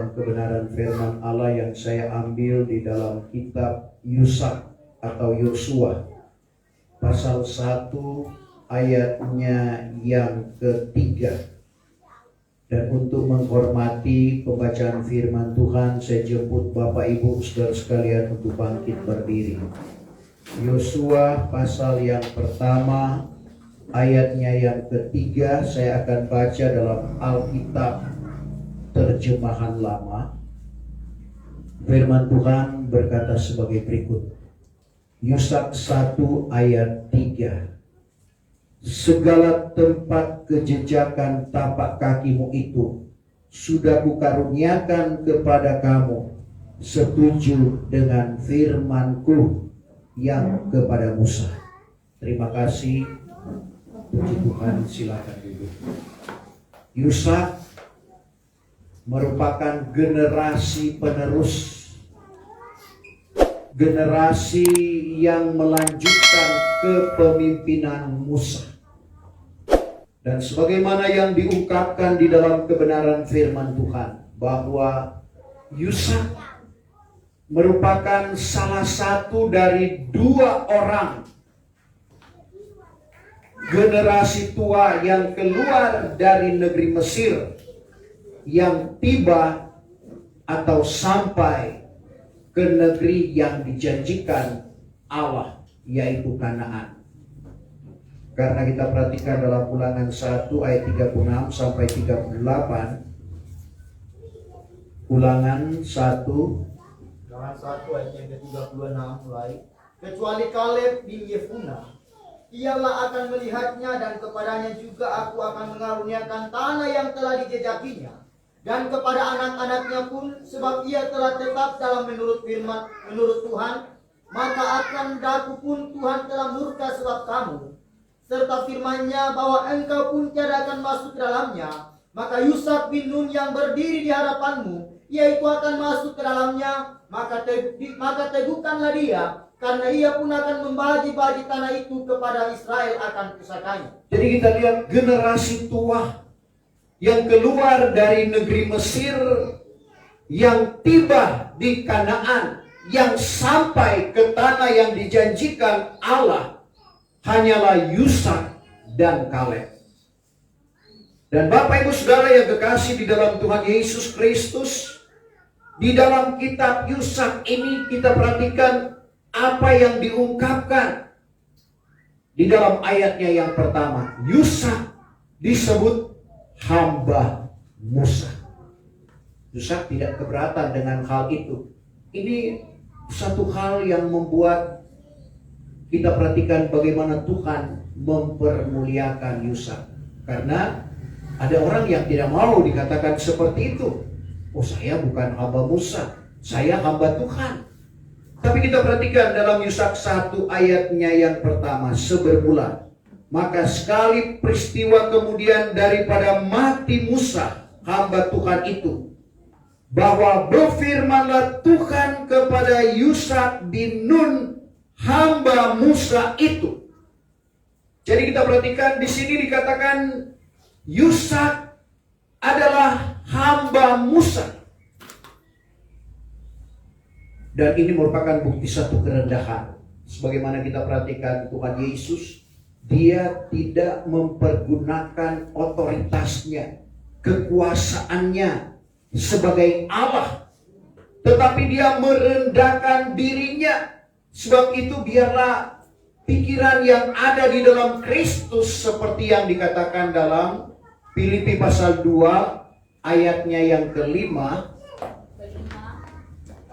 dalam kebenaran firman Allah yang saya ambil di dalam kitab Yusak atau Yosua pasal 1 ayatnya yang ketiga. Dan untuk menghormati pembacaan firman Tuhan, saya jemput Bapak Ibu saudara sekalian untuk bangkit berdiri. Yosua pasal yang pertama ayatnya yang ketiga, saya akan baca dalam Alkitab terjemahan lama. Firman Tuhan berkata sebagai berikut. Yusak 1 ayat 3. Segala tempat kejejakan tapak kakimu itu sudah kukaruniakan kepada kamu, setuju dengan firman-Ku yang kepada Musa. Terima kasih. Puji Tuhan, silakan duduk. Yusak merupakan generasi penerus, generasi yang melanjutkan kepemimpinan Musa. Dan sebagaimana yang diungkapkan di dalam kebenaran firman Tuhan, bahwa Yusak merupakan salah satu dari 2 orang generasi tua yang keluar dari negeri Mesir, yang tiba atau sampai ke negeri yang dijanjikan Allah, yaitu Kanaan. Karena kita perhatikan dalam Ulangan 1 ayat 36 sampai 38. Ulangan 1 ayat yang ke-36 mulai. Kecuali Kaleb bin Yefunah, ialah akan melihatnya, dan kepadanya juga aku akan mengaruniakan tanah yang telah dijejakinya, dan kepada anak-anaknya pun, sebab ia telah tetap dalam menurut Tuhan, maka akan daku pun Tuhan telah murka sebab kamu, serta firman-Nya bahwa engkau pun tiada akan masuk ke dalamnya. Maka Yusak bin Nun yang berdiri di hadapanmu, yaitu akan masuk ke dalamnya, maka teguhkanlah dia, karena ia pun akan membagi-bagi tanah itu kepada Israel akan pusakanya. Jadi kita lihat generasi tua yang keluar dari negeri Mesir, yang tiba di Kanaan, yang sampai ke tanah yang dijanjikan Allah, hanyalah Yusak dan Kaleb. Dan Bapak Ibu Saudara yang kekasih di dalam Tuhan Yesus Kristus, di dalam kitab Yusak ini kita perhatikan apa yang diungkapkan di dalam ayatnya yang pertama. Yusak disebut hamba Musa. Yusak tidak keberatan dengan hal itu. Ini satu hal yang membuat kita perhatikan bagaimana Tuhan mempermuliakan Yusak. Karena ada orang yang tidak mau dikatakan seperti itu. Oh, saya bukan hamba Musa, saya hamba Tuhan. Tapi kita perhatikan dalam Yusak 1 ayatnya yang pertama, sebermula. Maka sekali peristiwa kemudian daripada mati Musa, hamba Tuhan itu, bahwa berfirmanlah Tuhan kepada Yusak bin Nun, hamba Musa itu. Jadi kita perhatikan di sini dikatakan Yusak adalah hamba Musa. Dan ini merupakan bukti satu kerendahan. Sebagaimana kita perhatikan Tuhan Yesus, dia tidak mempergunakan otoritasnya, kekuasaannya sebagai Allah, tetapi dia merendahkan dirinya. Sebab itu biarlah pikiran yang ada di dalam Kristus seperti yang dikatakan dalam Filipi pasal 2 ayatnya yang kelima.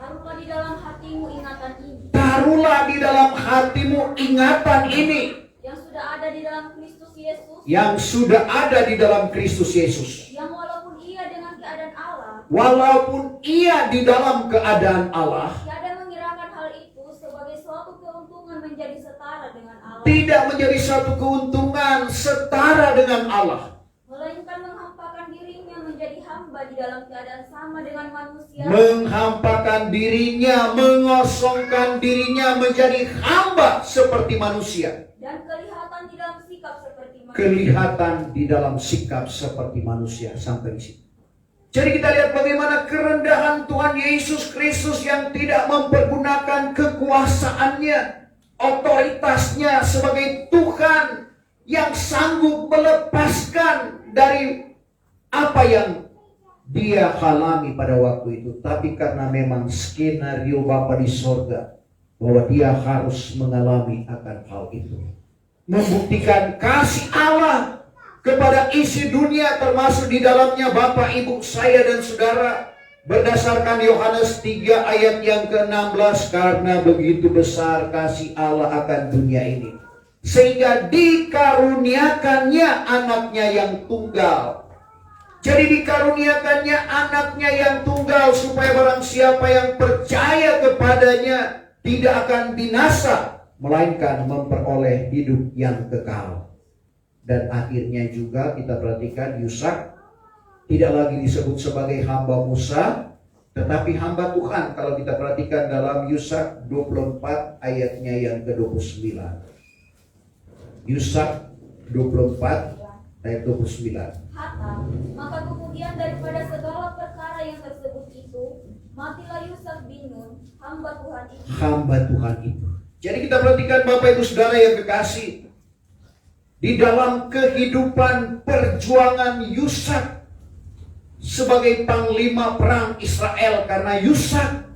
Taruhlah di dalam hatimu ingatan ini. Taruhlah di dalam hatimu ingatan ini. Yang sudah ada di dalam Kristus Yesus. Yang sudah ada di dalam Kristus Yesus. Yang walaupun ia dengan keadaan Allah. Walaupun ia di dalam keadaan Allah. Tiada mengirakan hal itu sebagai suatu keuntungan menjadi setara dengan Allah. Tidak menjadi satu keuntungan setara dengan Allah. Melainkan menghampakan dirinya menjadi hamba di dalam keadaan sama dengan manusia. Menghampakan dirinya, mengosongkan dirinya menjadi hamba seperti manusia. Dan kelihatan di dalam sikap seperti manusia. Kelihatan di dalam sikap seperti manusia. Sampai di sini. Jadi kita lihat bagaimana kerendahan Tuhan Yesus Kristus yang tidak mempergunakan kekuasaannya, otoritasnya sebagai Tuhan yang sanggup melepaskan dari apa yang dia alami pada waktu itu. Tapi karena memang skenario Bapa di sorga, bahwa dia harus mengalami akan hal itu. Membuktikan kasih Allah kepada isi dunia, termasuk di dalamnya Bapak, Ibu, saya dan saudara. Berdasarkan Yohanes 3 ayat yang ke-16, karena begitu besar kasih Allah akan dunia ini, sehingga dikaruniakannya anaknya yang tunggal. Jadi dikaruniakannya anaknya yang tunggal, supaya barang siapa yang percaya kepadanya tidak akan binasa, melainkan memperoleh hidup yang kekal. Dan akhirnya juga kita perhatikan Yusak tidak lagi disebut sebagai hamba Musa, tetapi hamba Tuhan. Kalau kita perhatikan dalam Yusak 24 ayatnya yang ke-29. Yusak 24 ayat 29. Hatta, maka kemudian daripada segala perkara yang tersebut itu, matilah Yusak bin Nun, hamba Tuhan itu. Hamba Tuhan itu. Jadi kita perhatikan Bapak Ibu Saudara yang kekasih, di dalam kehidupan perjuangan Yusak sebagai panglima perang Israel, karena Yusak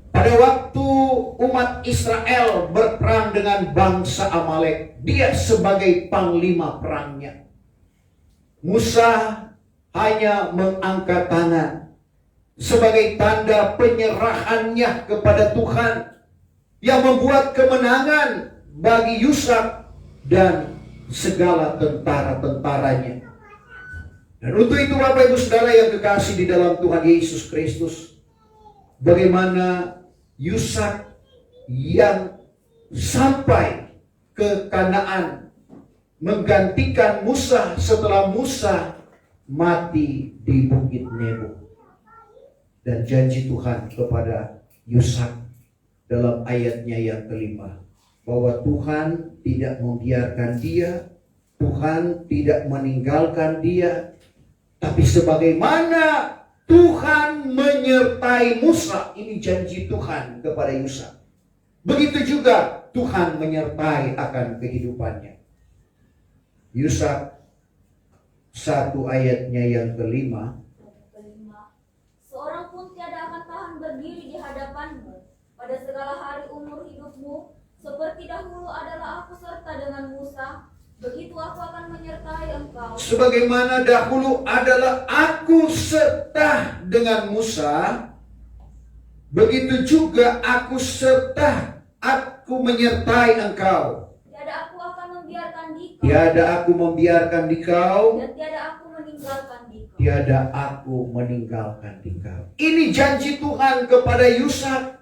pada waktu umat Israel berperang dengan bangsa Amalek, dia sebagai panglima perangnya. Musa hanya mengangkat tangan sebagai tanda penyerahannya kepada Tuhan, yang membuat kemenangan bagi Yusak dan segala tentara-tentaranya. Dan untuk itu Bapak Ibu Saudara yang kekasih di dalam Tuhan Yesus Kristus, bagaimana Yusak yang sampai ke Kanaan menggantikan Musa setelah Musa mati di Bukit Nebo. Dan janji Tuhan kepada Yusak dalam ayatnya yang kelima, bahwa Tuhan tidak membiarkan dia, Tuhan tidak meninggalkan dia, tapi sebagaimana Tuhan menyertai Musa, ini janji Tuhan kepada Yusak, begitu juga Tuhan menyertai akan kehidupannya. Yusak 1 ayatnya yang kelima. Seorang pun tiada akan tahan berdiri di hadapanmu pada segala hari umur hidupmu. Seperti dahulu adalah aku serta dengan Musa, begitu aku akan menyertai engkau. Sebagaimana dahulu adalah aku serta dengan Musa, begitu juga aku serta, aku menyertai engkau. Tiada aku akan membiarkan dikau. Tiada aku membiarkan dikau. Dan tiada aku meninggalkan dikau. Tiada aku meninggalkan dikau. Ini janji Tuhan kepada Yusak.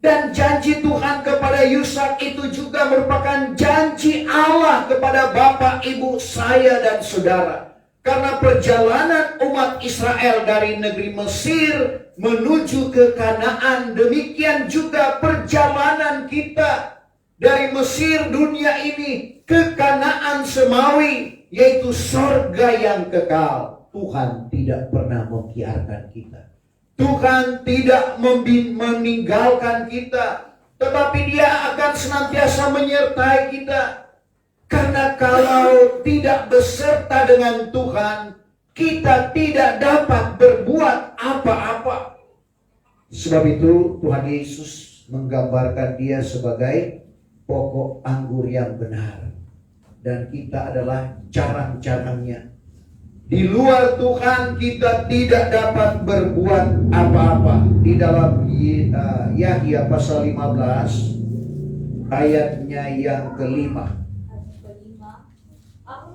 Dan janji Tuhan kepada Yusak itu juga merupakan janji Allah kepada Bapak, Ibu, saya dan saudara. Karena perjalanan umat Israel dari negeri Mesir menuju ke Kanaan, demikian juga perjalanan kita dari Mesir dunia ini ke Kanaan semawi, yaitu sorga yang kekal. Tuhan tidak pernah membiarkan kita. Tuhan tidak meninggalkan kita, tetapi Dia akan senantiasa menyertai kita. Karena kalau tidak beserta dengan Tuhan, kita tidak dapat berbuat apa-apa. Sebab itu Tuhan Yesus menggambarkan Dia sebagai pokok anggur yang benar, dan kita adalah carang-carangnya. Di luar Tuhan kita tidak dapat berbuat apa-apa. Di dalam Yahya pasal 15 ayatnya yang kelima. Aku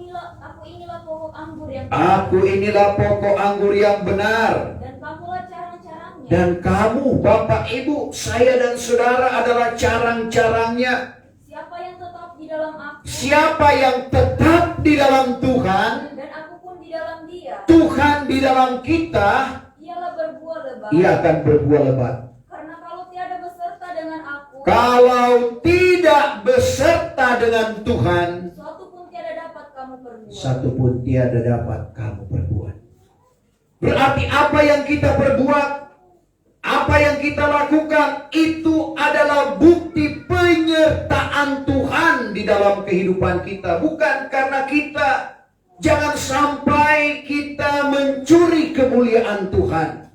inilah pokok anggur yang benar. Dan kamulah carang-carangnya. Dan kamu, Bapak, Ibu, saya dan saudara adalah carang-carangnya. Siapa yang tetap di dalam aku, Siapa yang tetap di dalam Tuhan, dan aku pun di dalam Dia, Tuhan di dalam kita, ialah berbuah lebat. Ia akan berbuah lebat. Karena kalau tiada beserta dengan aku, Kalau tidak beserta dengan Tuhan, suatu pun tiada dapat kamu perbuat. satu pun tiada dapat kamu perbuat. Berarti apa yang kita perbuat, apa yang kita lakukan, itu adalah bukti penyertaan Tuhan di dalam kehidupan kita. Bukan karena kita. Jangan sampai kita mencuri kemuliaan Tuhan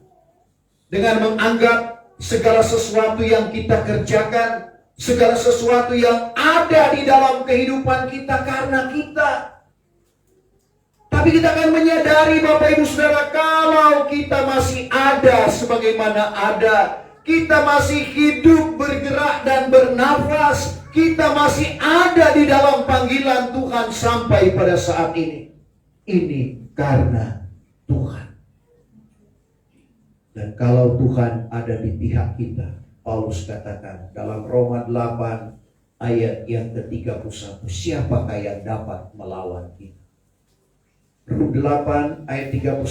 dengan menganggap segala sesuatu yang kita kerjakan, segala sesuatu yang ada di dalam kehidupan kita karena kita. Tapi kita akan menyadari, Bapak Ibu Saudara, kalau kita masih ada sebagaimana ada, kita masih hidup, bergerak dan bernafas, kita masih ada di dalam panggilan Tuhan sampai pada saat ini. Ini karena Tuhan. Dan kalau Tuhan ada di pihak kita, Paulus katakan dalam Roma 8 ayat yang ke-31, siapakah yang dapat melawan kita? Roma 8 ayat 31.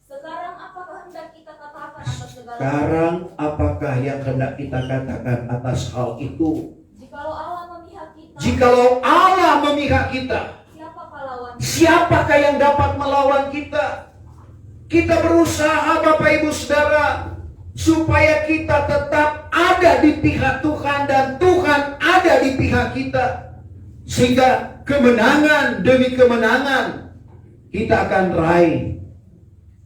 Sekarang apakah hendak kita katakan atas segala Sekarang apakah yang hendak kita katakan atas hal itu? Jikalau Allah memihak kita, Jikalau Allah memihak kita, siapakah lawan? siapakah yang dapat melawan kita? Kita berusaha, Bapak Ibu Saudara, supaya kita tetap ada di pihak Tuhan dan Tuhan ada di pihak kita. Sehingga kemenangan demi kemenangan kita akan raih.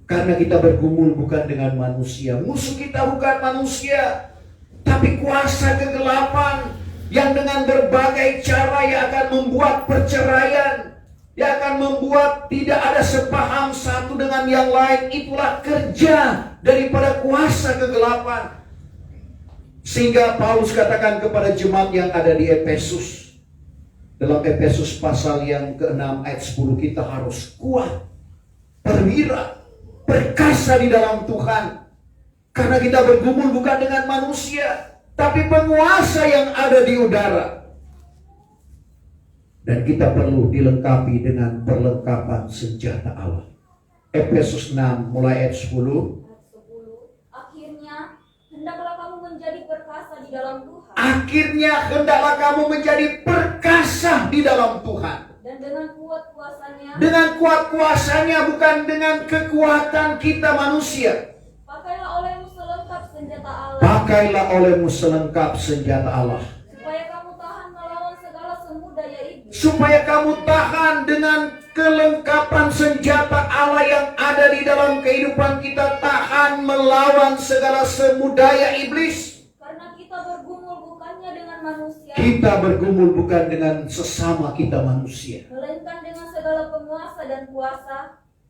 Karena kita bergumul bukan dengan manusia. Musuh kita bukan manusia, tapi kuasa kegelapan yang dengan berbagai cara yang akan membuat perceraian, yang akan membuat tidak ada sepaham satu dengan yang lain. Itulah kerja daripada kuasa kegelapan. Sehingga Paulus katakan kepada jemaat yang ada di Efesus, dalam Efesus pasal yang ke-6 ayat 10, kita harus kuat, perwira, perkasa di dalam Tuhan. Karena kita bergumul bukan dengan manusia, tapi penguasa yang ada di udara. Dan kita perlu dilengkapi dengan perlengkapan senjata Allah. Efesus 6 mulai ayat 10. Akhirnya hendaklah kamu menjadi perkasa di dalam Tuhan. Akhirnya hendaklah kamu menjadi perkasa di dalam Tuhan. Dan dengan kuat kuasanya, Dengan kuat kuasanya, bukan dengan kekuatan kita manusia. pakailah olehmu selengkap senjata Allah, Pakailah olehmu selengkap senjata Allah, supaya kamu tahan melawan segala semu daya iblis. supaya kamu tahan dengan kelengkapan senjata Allah yang ada di dalam kehidupan kita, tahan melawan segala semu daya iblis. Karena kita bergumul bukannya dengan manusia, Kita bergumul bukan dengan sesama kita manusia, melainkan dengan segala penguasa dan kuasa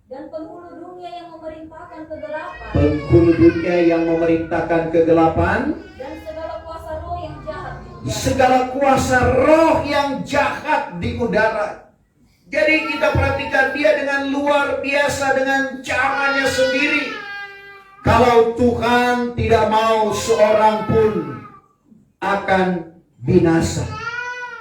dan penghulu dunia yang memerintahkan kegelapan penghulu dunia yang memerintahkan kegelapan, dan segala kuasa roh yang jahat di udara. segala kuasa roh yang jahat di udara. Jadi kita perhatikan dia dengan luar biasa, dengan caranya sendiri. Kalau Tuhan tidak mau, seorang pun akan binasa.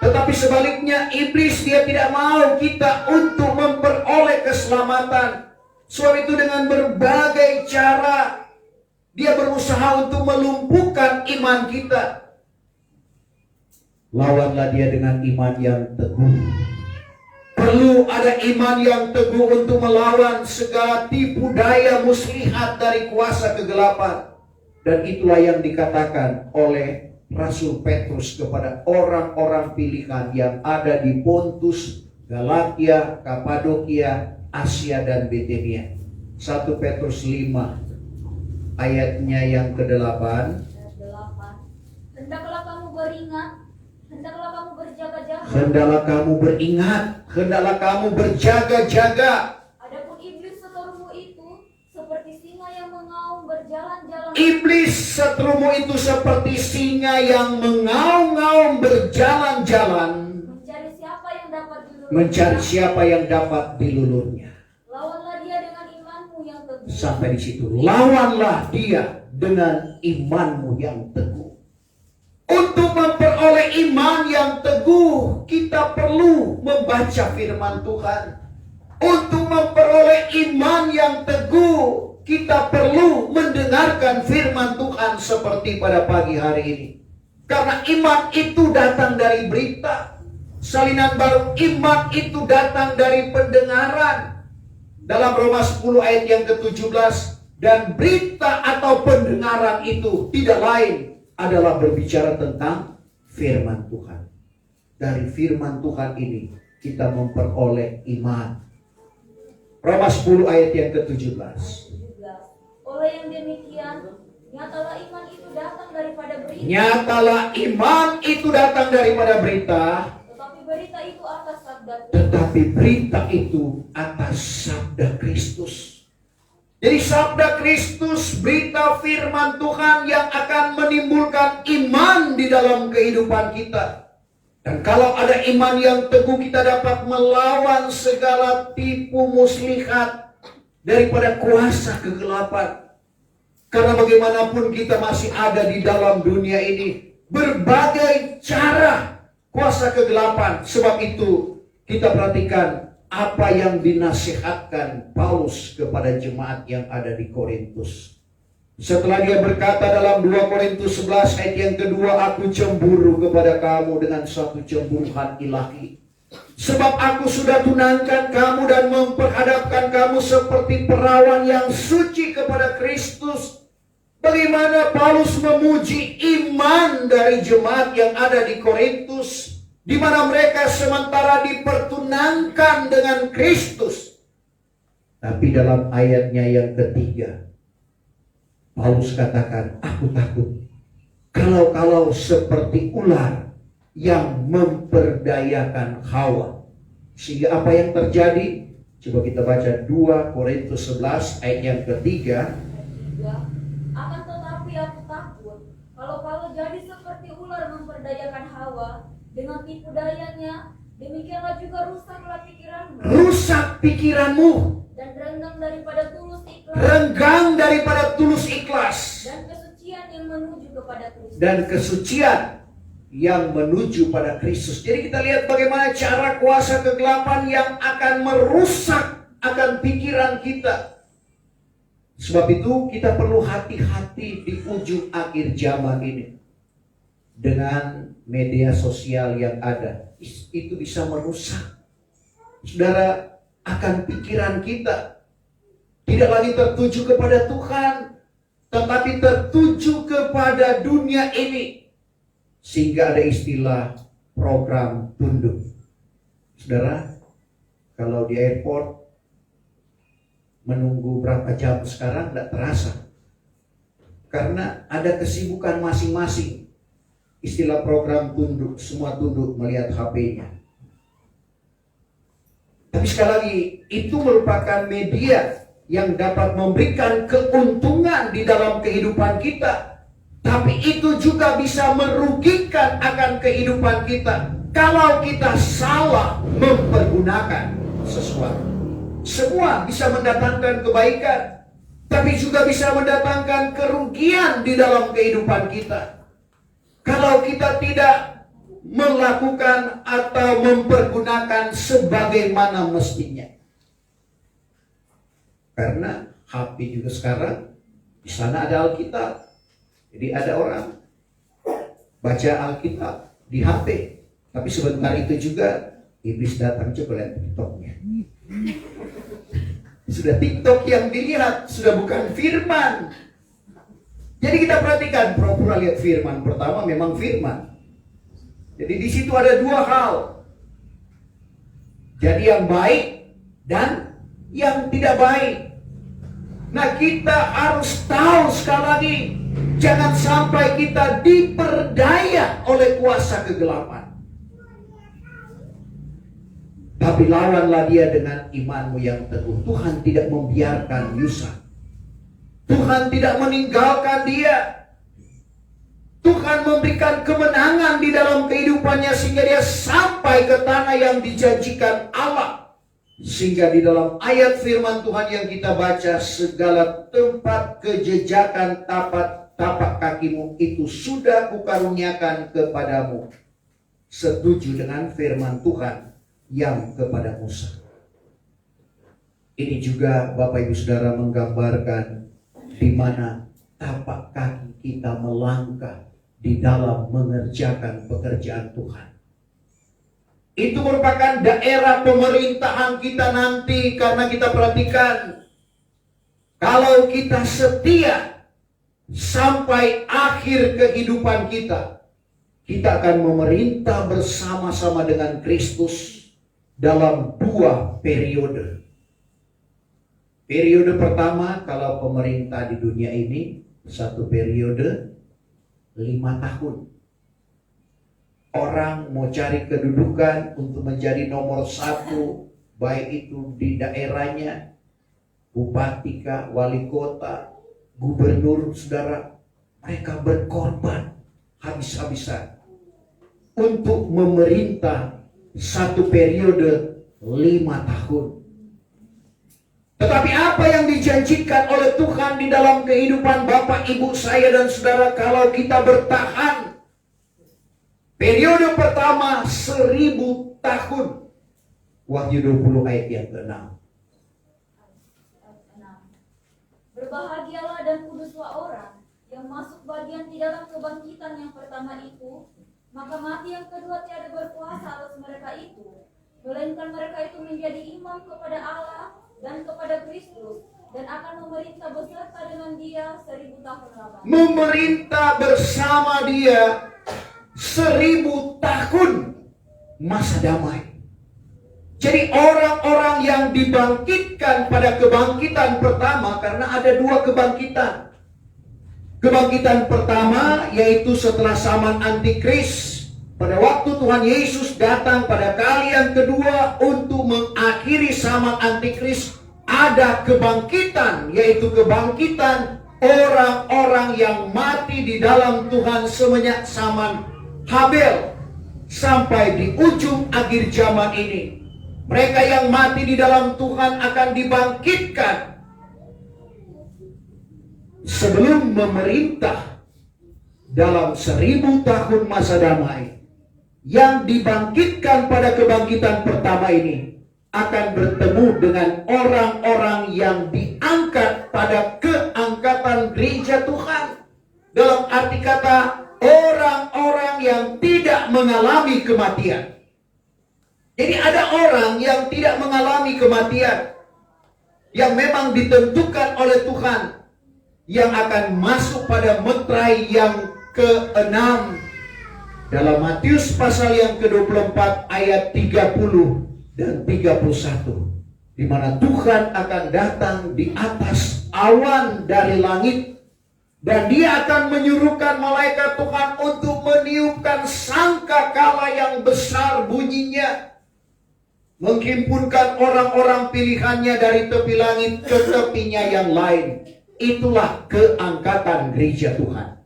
Tetapi sebaliknya, iblis dia tidak mau kita untuk memperoleh keselamatan. Sebab itu dengan berbagai cara dia berusaha untuk melumpuhkan iman kita. Lawanlah dia dengan iman yang teguh. Perlu ada iman yang teguh untuk melawan segala tipu daya muslihat dari kuasa kegelapan. Dan itulah yang dikatakan oleh Rasul Petrus kepada orang-orang pilihan yang ada di Pontus, Galatia, Kapadokia, Asia dan Bithania. 1 Petrus 5 ayatnya yang ke-8. Ayat 8. Hendaklah kamu beringat, hendaklah kamu berjaga-jaga. Hendaklah kamu beringat, hendaklah kamu berjaga-jaga. Adapun iblis seterumu itu seperti singa yang mengaum berjalan-jalan. Iblis seterumu itu seperti singa yang mengaum-ngaum berjalan-jalan, Mencari siapa yang dapat diluluhkan. mencari siapa yang dapat dilulurnya. Lawanlah dia dengan imanmu yang teguh. Sampai di situ. Lawanlah dia dengan imanmu yang teguh. Untuk memperoleh iman yang teguh, kita perlu membaca firman Tuhan. Untuk memperoleh iman yang teguh, kita perlu mendengarkan firman Tuhan seperti pada pagi hari ini. Karena iman itu datang dari berita. Salinan baru, iman itu datang dari pendengaran. dalam Roma 10 ayat yang ke-17, dan berita atau pendengaran itu tidak lain adalah berbicara tentang firman Tuhan. Dari firman Tuhan ini kita memperoleh iman. Roma 10 ayat yang ke-17. Oleh yang demikian, nyatalah iman itu datang daripada berita. Nyatalah iman itu datang daripada berita. Tetapi berita itu atas sabda. Tetapi berita itu atas sabda Kristus. Jadi sabda Kristus, berita firman Tuhan yang akan menimbulkan iman di dalam kehidupan kita. Dan kalau ada iman yang teguh, kita dapat melawan segala tipu muslihat daripada kuasa kegelapan. Karena bagaimanapun kita masih ada di dalam dunia ini, berbagai cara kuasa kegelapan. Sebab itu kita perhatikan apa yang dinasihatkan Paulus kepada jemaat yang ada di Korintus. Setelah dia berkata dalam 2 Korintus 11 ayat yang kedua, aku cemburu kepada kamu dengan suatu cemburuan ilahi. Sebab aku sudah tunangkan kamu dan memperhadapkan kamu seperti perawan yang suci kepada Kristus. Bagaimana Paulus memuji iman dari jemaat yang ada di Korintus, di mana mereka sementara dipertunangkan dengan Kristus. Tapi dalam ayatnya yang ketiga, Paulus katakan, aku takut kalau seperti ular yang memperdayakan Hawa. Sehingga apa yang terjadi? Coba kita baca 2 Korintus 11 ayat yang ketiga. Akan tetapi aku takut kalau jadi seperti ular memperdayakan Hawa dengan tipu dayanya, demikianlah juga rusaklah pikiranmu. Rusak pikiranmu. Dan renggang daripada tulus ikhlas. Renggang daripada tulus ikhlas. Dan kesucian yang menuju kepada Kristus. Dan kesucian yang menuju pada Kristus. Jadi kita lihat bagaimana cara kuasa kegelapan yang akan merusak akan pikiran kita. Sebab itu kita perlu hati-hati di ujung akhir zaman ini. Dengan media sosial yang ada, itu bisa merusak, saudara, akan pikiran kita. Tidak lagi tertuju kepada Tuhan, tetapi tertuju kepada dunia ini. Sehingga ada istilah program tunduk. Saudara, kalau di airport menunggu berapa jam sekarang tidak terasa. Karena ada kesibukan masing-masing. Istilah program tunduk, semua tunduk melihat HP-nya. Tapi sekali lagi, itu merupakan media yang dapat memberikan keuntungan di dalam kehidupan kita. Tapi itu juga bisa merugikan akan kehidupan kita kalau kita salah mempergunakan sesuatu. Semua bisa mendatangkan kebaikan, tapi juga bisa mendatangkan kerugian di dalam kehidupan kita. Kalau kita tidak melakukan atau mempergunakan sebagaimana mestinya. Karena HP juga sekarang, di sana ada Alkitab. Jadi ada orang baca Alkitab di HP. Tapi sebentar itu juga iblis datang, coba lihat TikToknya. Sudah TikTok yang dilihat, sudah bukan firman. Jadi kita perhatikan, pura-pura lihat firman. Pertama memang firman. Jadi di situ ada dua hal. Jadi yang baik dan yang tidak baik. Nah, kita harus tahu sekali lagi, jangan sampai kita diperdaya oleh kuasa kegelapan. Tapi lawanlah dia dengan imanmu yang teguh. Tuhan tidak membiarkan Yusa. Tuhan tidak meninggalkan dia. Tuhan memberikan kemenangan di dalam kehidupannya sehingga dia sampai ke tanah yang dijanjikan Allah. Sehingga di dalam ayat firman Tuhan yang kita baca, segala tempat kejejakan tapak kakimu itu sudah kukaruniakan kepadamu. Setuju dengan firman Tuhan yang kepada Musa. Ini juga Bapak Ibu Saudara menggambarkan di mana tapak kaki kita melangkah di dalam mengerjakan pekerjaan Tuhan. Itu merupakan daerah pemerintahan kita nanti, karena kita perhatikan, kalau kita setia sampai akhir kehidupan kita, kita akan memerintah bersama-sama dengan Kristus dalam 2 periode. Periode pertama, kalau pemerintah di dunia ini, 1 periode 5 tahun. Orang mau cari kedudukan untuk menjadi nomor 1, baik itu di daerahnya, bupati kah, wali kota, gubernur, saudara, mereka berkorban habis-habisan untuk memerintah 1 periode 5 tahun. Tetapi apa yang dijanjikan oleh Tuhan di dalam kehidupan Bapak, Ibu, saya dan saudara, kalau kita bertahan periode pertama 1000 tahun. Wahyu 20 ayat yang ke-6. Berbahagialah dan kuduslah orang yang masuk bagian di dalam kebangkitan yang pertama itu, maka mati yang kedua tiada berkuasa atas mereka itu, melainkan mereka itu menjadi imam kepada Allah dan kepada Kristus, dan akan memerintah beserta dengan Dia 1000 tahun lamanya. Memerintah bersama Dia 1000 tahun masa damai. Jadi orang-orang yang dibangkitkan pada kebangkitan pertama, karena ada 2 kebangkitan. Kebangkitan pertama yaitu setelah zaman Antikris, pada waktu Tuhan Yesus datang pada kali yang kedua untuk mengakhiri zaman Antikris, ada kebangkitan, yaitu kebangkitan orang-orang yang mati di dalam Tuhan semenjak zaman Habel sampai di ujung akhir zaman ini. Mereka yang mati di dalam Tuhan akan dibangkitkan sebelum memerintah dalam 1000 tahun masa damai. Yang dibangkitkan pada kebangkitan pertama ini akan bertemu dengan orang-orang yang diangkat pada keangkatan gereja Tuhan. Dalam arti kata, orang-orang yang tidak mengalami kematian. Jadi ada orang yang tidak mengalami kematian, yang memang ditentukan oleh Tuhan, yang akan masuk pada meterai yang ke-6 dalam Matius pasal yang ke-24 ayat 30 dan 31, di mana Tuhan akan datang di atas awan dari langit, dan Dia akan menyuruhkan malaikat Tuhan untuk meniupkan sangkakala yang besar bunyinya, menghimpunkan orang-orang pilihannya dari tepi langit ke tepinya yang lain. Itulah keangkatan gereja Tuhan.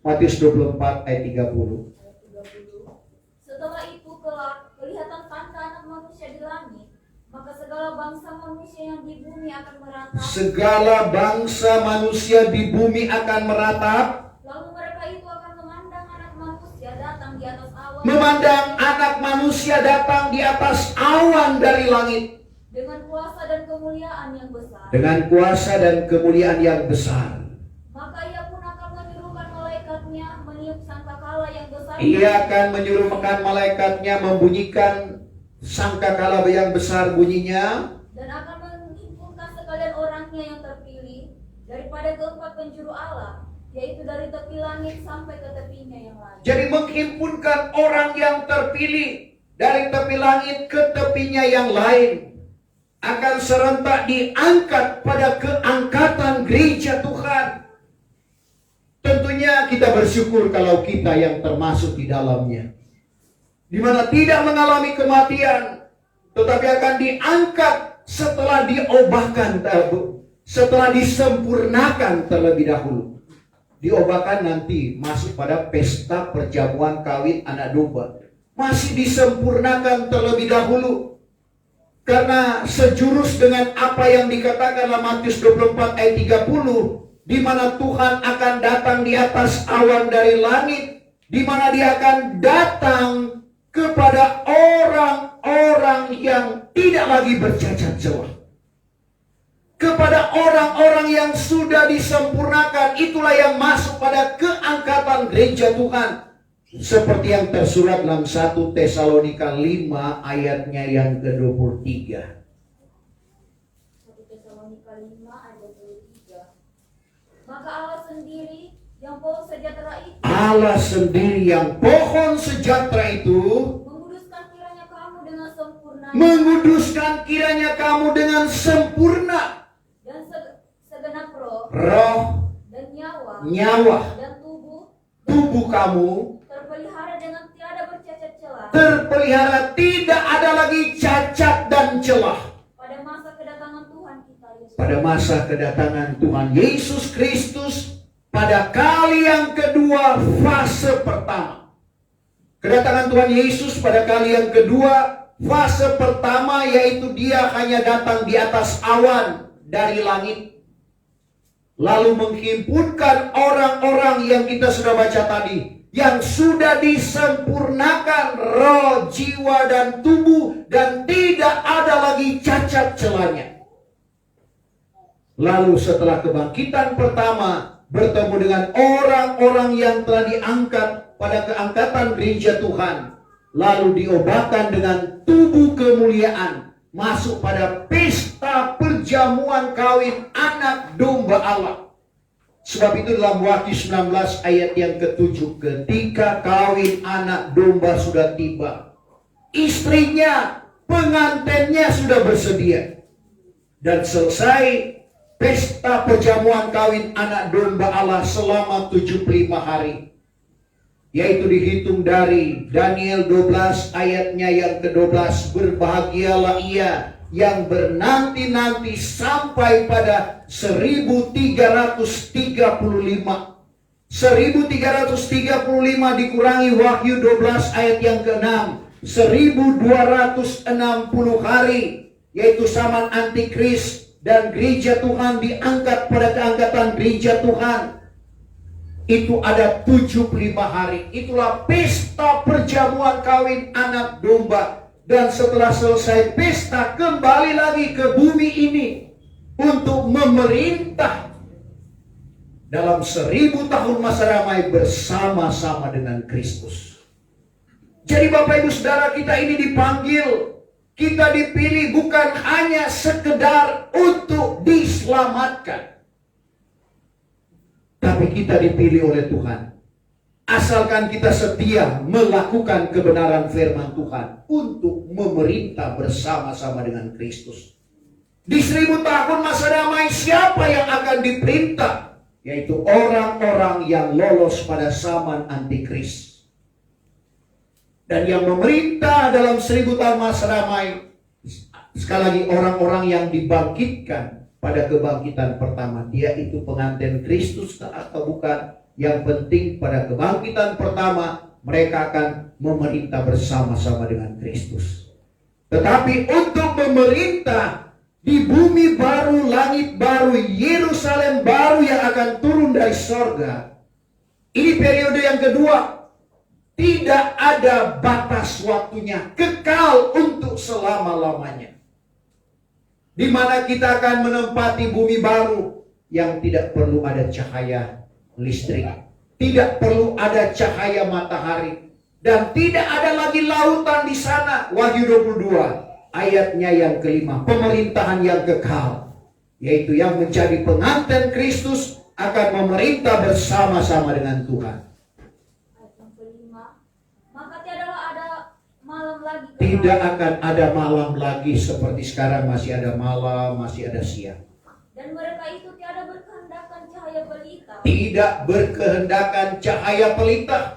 Matius 24 ayat 30. Setelah itu kelak kelihatan tanda anak manusia di langit, maka segala bangsa manusia yang di bumi akan meratap. Segala bangsa manusia di bumi akan meratap. Lalu mereka itu akan memandang anak manusia datang di atas awan. Memandang anak manusia datang di atas awan dari langit. Dengan kuasa dan kemuliaan yang besar. Dengan kuasa dan kemuliaan yang besar. Maka Ia pun akan menyuruhkan malaikatnya meniup sangkakala yang besar. Ia akan menyuruhkan malaikatnya membunyikan sangkakala yang besar bunyinya. Dan akan menghimpunkan sekalian orangnya yang terpilih daripada keempat penjuru Allah, yaitu dari tepi langit sampai ke tepinya yang lain. Jadi menghimpunkan orang yang terpilih dari tepi langit ke tepinya yang lain, akan serentak diangkat pada keangkatan gereja Tuhan. Tentunya kita bersyukur kalau kita yang termasuk di dalamnya, di mana tidak mengalami kematian, tetapi akan diangkat setelah diobahkan, setelah disempurnakan terlebih dahulu. Diobahkan nanti masuk pada pesta perjamuan kawin anak domba. Masih disempurnakan terlebih dahulu. Karena sejurus dengan apa yang dikatakan dalam Matius 24 ayat 30, di mana Tuhan akan datang di atas awan dari langit, di mana Dia akan datang kepada orang-orang yang tidak lagi bercacat celah. Kepada orang-orang yang sudah disempurnakan, itulah yang masuk pada keangkatan gereja Tuhan. Seperti yang tersurat dalam 1 Tesalonika 5 ayatnya yang ke-23. 1 Tesalonika 5 ayat 23. Maka Allah sendiri yang pohon sejahtera itu Allah sendiri yang pohon sejahtera itu menguduskan kiranya kamu dengan sempurna menguduskan kiranya kamu dengan sempurna dan segenap roh roh, dan nyawa, dan tubuh kamu terpelihara dengan tiada bercacat celah terpelihara, tidak ada lagi cacat dan celah pada masa kedatangan Tuhan kita Yesus. pada masa kedatangan Tuhan Yesus Kristus pada kali yang kedua, fase pertama. Kedatangan Tuhan Yesus pada kali yang kedua, fase pertama, yaitu dia hanya datang di atas awan dari langit, lalu menghimpunkan orang-orang yang kita sudah baca tadi, yang sudah disempurnakan roh, jiwa, dan tubuh, dan tidak ada lagi cacat celahnya. Lalu setelah kebangkitan pertama, bertemu dengan orang-orang yang telah diangkat pada keangkatan gereja Tuhan, lalu diobatkan dengan tubuh kemuliaan, masuk pada pesta perjamuan kawin anak domba Allah. Sebab itu dalam Wahyu 19 ayat yang ke-7, ketika kawin anak domba sudah tiba, istrinya, pengantinnya sudah bersedia, dan selesai pesta perjamuan kawin anak domba Allah selama 75 hari. Yaitu dihitung dari Daniel 12 ayatnya yang ke-12. Berbahagialah ia yang bernanti-nanti sampai pada 1335. 1335 dikurangi Wahyu 12 ayat yang ke-6. 1260 hari. Yaitu zaman antikris. Dan gereja Tuhan diangkat pada keangkatan gereja Tuhan. Itu ada 75 hari. Itulah pesta perjamuan kawin anak domba. Dan setelah selesai pesta, kembali lagi ke bumi ini untuk memerintah dalam 1000 tahun masa damai bersama-sama dengan Kristus. Jadi Bapak Ibu Saudara, kita ini dipanggil, kita dipilih bukan hanya sekedar untuk diselamatkan, tapi kita dipilih oleh Tuhan. Asalkan kita setia melakukan kebenaran firman Tuhan untuk memerintah bersama-sama dengan Kristus. Di 1000 tahun masa damai, siapa yang akan diperintah? Yaitu orang-orang yang lolos pada zaman antikris. Dan yang memerintah dalam 1000 tahun masa damai, sekali lagi, orang-orang yang dibangkitkan pada kebangkitan pertama. Dia itu pengantin Kristus atau bukan? Yang penting pada kebangkitan pertama, mereka akan memerintah bersama-sama dengan Kristus. Tetapi untuk memerintah di bumi baru, langit baru, Yerusalem baru yang akan turun dari sorga, ini periode yang kedua. Tidak ada batas waktunya, kekal untuk selama-lamanya. Di mana kita akan menempati bumi baru yang tidak perlu ada cahaya listrik, tidak perlu ada cahaya matahari, dan tidak ada lagi lautan di sana. Wahyu 22 ayatnya yang ke-5, pemerintahan yang kekal, yaitu yang menjadi pengantin Kristus akan memerintah bersama-sama dengan Tuhan. Tidak akan ada malam lagi seperti sekarang, masih ada malam, masih ada siang. Dan mereka itu tiada berkehendakan cahaya pelita. Tidak berkehendakan cahaya pelita.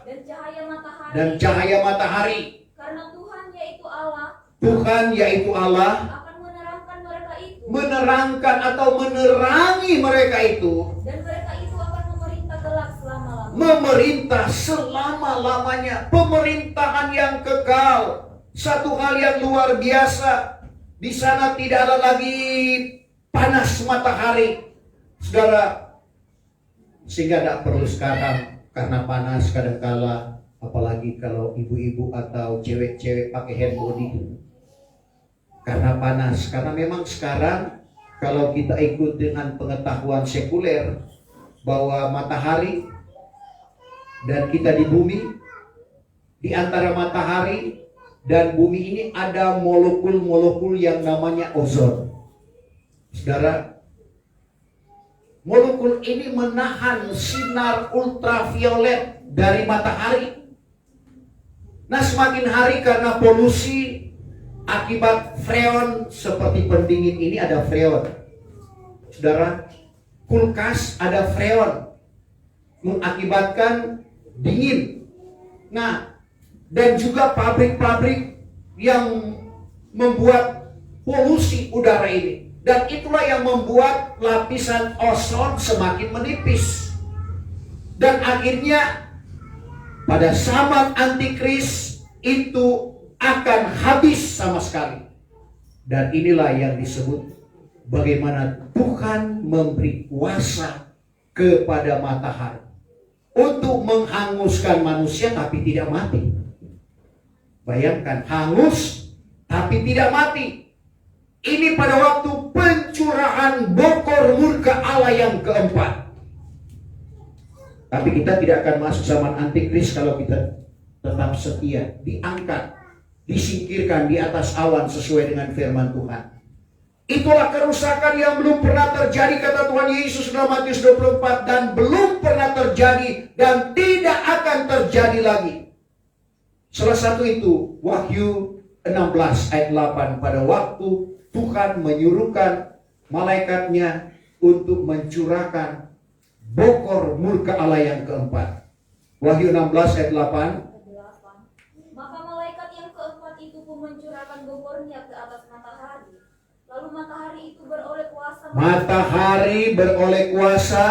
Dan cahaya matahari. Karena Tuhan yaitu Allah. Tuhan yaitu Allah akan menerangkan mereka itu. Menerangkan atau menerangi mereka itu. Dan mereka itu akan memerintah kelak selama-lamanya. Memerintah selama-lamanya. Pemerintahan yang kekal. Satu hal yang luar biasa. Di sana tidak ada lagi panas matahari, saudara. Sehingga tidak perlu sekarang karena panas kadangkala, apalagi kalau ibu-ibu atau cewek-cewek pakai hand body. Karena panas, karena memang sekarang kalau kita ikut dengan pengetahuan sekuler bahwa matahari dan kita di bumi Di antara matahari dan bumi ini ada molekul-molekul yang namanya ozon. Saudara, molekul ini menahan sinar ultraviolet dari matahari. Nah, semakin hari karena polusi akibat freon seperti pendingin ini ada freon. Saudara, kulkas ada freon mengakibatkan dingin. Nah, dan juga pabrik-pabrik yang membuat polusi udara ini. Dan itulah yang membuat lapisan ozon semakin menipis. Dan akhirnya pada zaman antikris itu akan habis sama sekali. Dan inilah yang disebut bagaimana Tuhan memberi kuasa kepada matahari untuk menghanguskan manusia tapi tidak mati. Bayangkan, hangus tapi tidak mati. Ini pada waktu pencurahan bokor murka Allah yang keempat. Tapi kita tidak akan masuk zaman antikris kalau kita tetap setia, diangkat, disingkirkan di atas awan sesuai dengan firman Tuhan. Itulah kerusakan yang belum pernah terjadi, kata Tuhan Yesus dalam Matius 24, dan belum pernah terjadi dan tidak akan terjadi lagi. Salah satu itu Wahyu 16 ayat 8, pada waktu Tuhan menyuruhkan malaikatnya untuk mencurahkan bokor murka Allah yang keempat. Wahyu 16 ayat 8. Maka malaikat yang keempat itu pun mencurahkan bokornya ke atas matahari. Lalu matahari itu beroleh kuasa. Matahari beroleh kuasa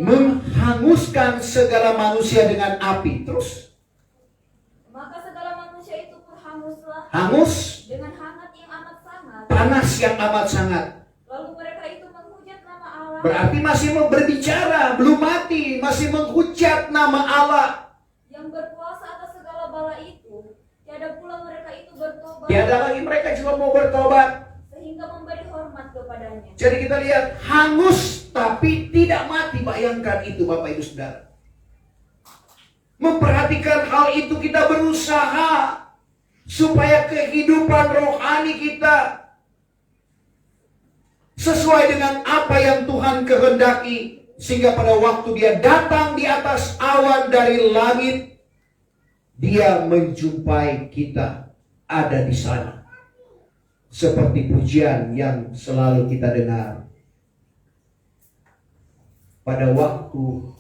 menghanguskan segala manusia dengan api. Terus maka segala manusia itu pun hanguslah. Hangus Dengan hangat yang amat sangat. panas yang amat sangat. Lalu mereka itu menghujat nama Allah. Berarti masih berbicara, belum mati, masih menghujat nama Allah. Yang berkuasa atas segala bala itu. Tiada pula mereka itu bertobat. Tiada lagi mereka juga mau bertobat. Sehingga memberi hormat kepadanya. Jadi kita lihat, hangus tapi tidak mati. Bayangkan itu Bapak Ibu Saudara. Memperhatikan hal itu kita berusaha supaya kehidupan rohani kita sesuai dengan apa yang Tuhan kehendaki, sehingga pada waktu Dia datang di atas awan dari langit, Dia menjumpai kita ada di sana. Seperti pujian yang selalu kita dengar. Pada waktu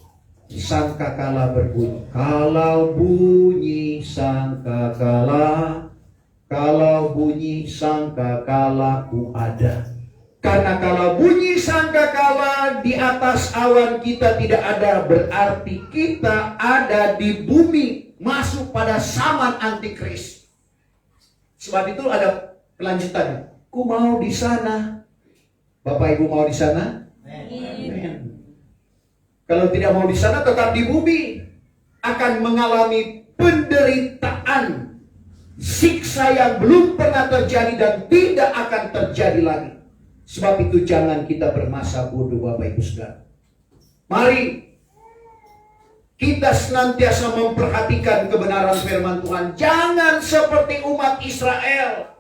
sangkakala berbunyi, kalau bunyi sangkakala, kalau bunyi sangkakala ku ada. Karena kalau bunyi sangkakala di atas awan kita tidak ada, berarti kita ada di bumi, masuk pada zaman antikris. Sebab itu ada kelanjutannya. Ku mau di sana. Bapak Ibu mau di sana? Amin. Kalau tidak mau di sana, tetap di bumi, akan mengalami penderitaan, siksa yang belum pernah terjadi dan tidak akan terjadi lagi. Sebab itu jangan kita bermasa bodoh Bapak Ibu Saudara. Mari kita senantiasa memperhatikan kebenaran firman Tuhan. Jangan seperti umat Israel.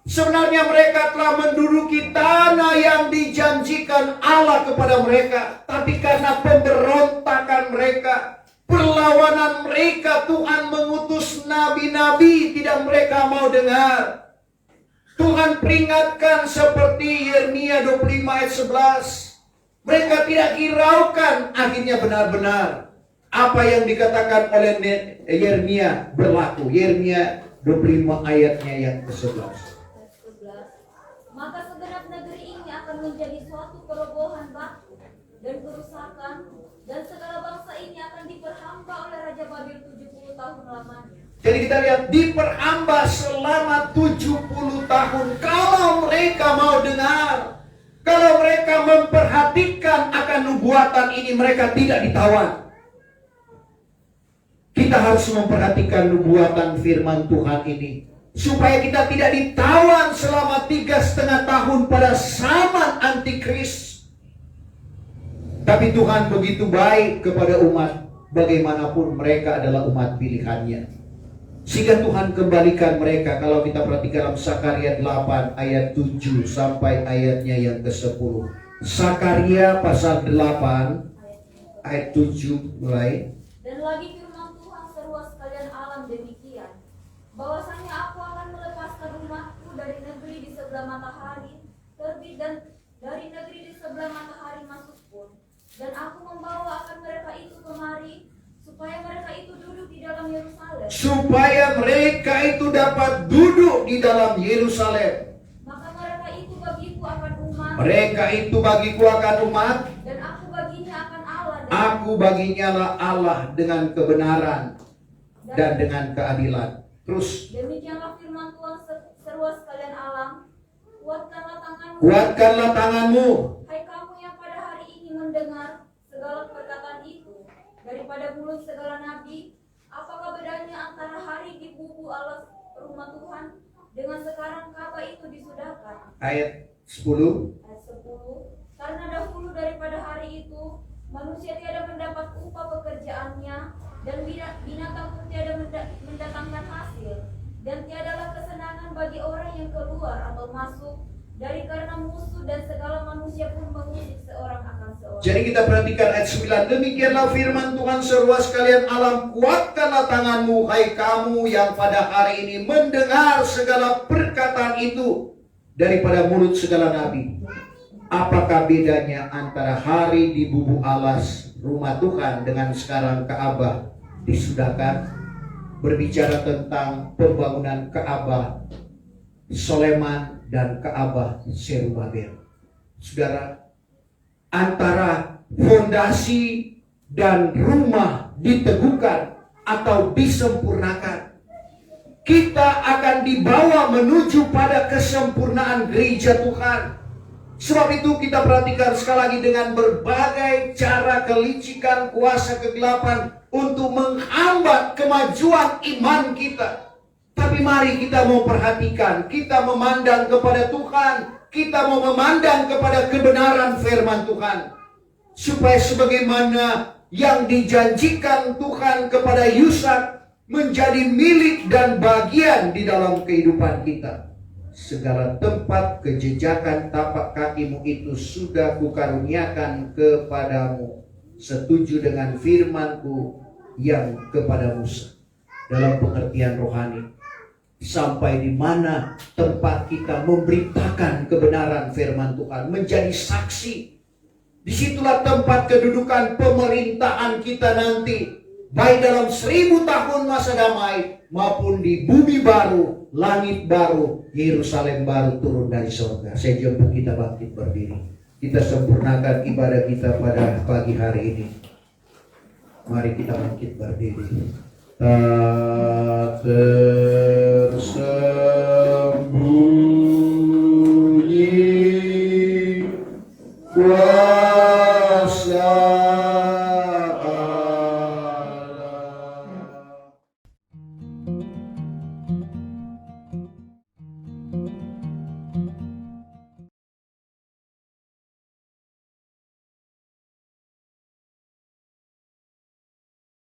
Sebenarnya mereka telah menduduki tanah yang dijanjikan Allah kepada mereka. Tapi karena pemberontakan mereka, perlawanan mereka, Tuhan mengutus nabi-nabi, tidak mereka mau dengar. Tuhan peringatkan seperti Yeremia 25 ayat 11. Mereka tidak hiraukan, akhirnya benar-benar apa yang dikatakan oleh Yeremia berlaku. Yeremia 25 ayatnya yang ke-11. Maka segenap negeri ini akan menjadi suatu perobohan batu dan kerusakan, dan segala bangsa ini akan diperhamba oleh Raja Babel 70 tahun lamanya. Jadi kita lihat, diperhamba selama 70 tahun. Kalau mereka mau dengar, kalau mereka memperhatikan akan nubuatan ini, mereka tidak ditawan. Kita harus memperhatikan nubuatan firman Tuhan ini, supaya kita tidak ditawan selama 3,5 tahun pada zaman antikris. Tapi Tuhan begitu baik kepada umat. bagaimanapun mereka adalah umat pilihannya. Sehingga Tuhan kembalikan mereka. Kalau kita perhatikan dalam Sakaria 8 ayat 7 sampai ayatnya yang ke-10. Sakaria pasal 8 ayat 7 mulai. Dan lagi firman Tuhan seruas sekalian alam demikian, bahwasanya aku akan melepaskan umatku dari negeri di sebelah matahari terbit dan dari negeri di sebelah matahari masuk pun, dan aku membawa akan mereka itu kemari, supaya mereka itu duduk di dalam Yerusalem. Supaya mereka itu dapat duduk di dalam Yerusalem. Maka mereka itu bagiku akan umat, Mereka itu bagiku akan umat, dan aku baginya akan Allah. aku baginya lah Allah dengan kebenaran dan dengan keadilan. Terus, Demikianlah firman Tuhan seruas sekalian alam, kuatkanlah tanganmu, kuatkanlah tanganmu, hai kamu yang pada hari ini mendengar segala perkataan itu daripada mulut segala nabi. Apakah bedanya antara hari di bubu Allah rumah Tuhan dengan sekarang Ka'bah itu disudahkan? ayat 10. Ayat 10. Karena dahulu daripada hari itu manusia tiada mendapat upah pekerjaannya, dan binatang pun tiada mendatangkan hasil, dan tiadalah kesenangan bagi orang yang keluar atau masuk dari karena musuh, dan segala manusia pun mengusik seorang akan seorang. Jadi kita perhatikan ayat 9. Demikianlah firman Tuhan seruas sekalian alam, kuatkanlah tanganmu, hai kamu yang pada hari ini mendengar segala perkataan itu daripada mulut segala nabi. Apakah bedanya antara hari di bubu alas rumah Tuhan dengan sekarang Ka'bah disudahkan? Berbicara tentang pembangunan Ka'bah Soleman dan Ka'bah Zerubabel. Saudara, antara fondasi dan rumah diteguhkan atau disempurnakan, kita akan dibawa menuju pada kesempurnaan gereja Tuhan. Sebab itu kita perhatikan sekali lagi dengan berbagai cara kelicikan kuasa kegelapan untuk menghambat kemajuan iman kita. Tapi mari kita mau perhatikan, kita memandang kepada Tuhan, kita mau memandang kepada kebenaran firman Tuhan. Supaya sebagaimana yang dijanjikan Tuhan kepada Yusak menjadi milik dan bagian di dalam kehidupan kita. Segala tempat kejejakan tapak kakimu itu sudah kukaruniakan kepadamu, setuju dengan firmanku yang kepada Musa. Dalam pengertian rohani, sampai di mana tempat kita memberitakan kebenaran firman Tuhan, menjadi saksi, disitulah tempat kedudukan pemerintahan kita nanti, baik dalam 1000 tahun masa damai maupun di bumi baru, langit baru, Yerusalem baru turun dari surga. Saya jemput kita bangkit berdiri. Kita sempurnakan ibadah kita pada pagi hari ini. Mari kita bangkit berdiri. Tak tersa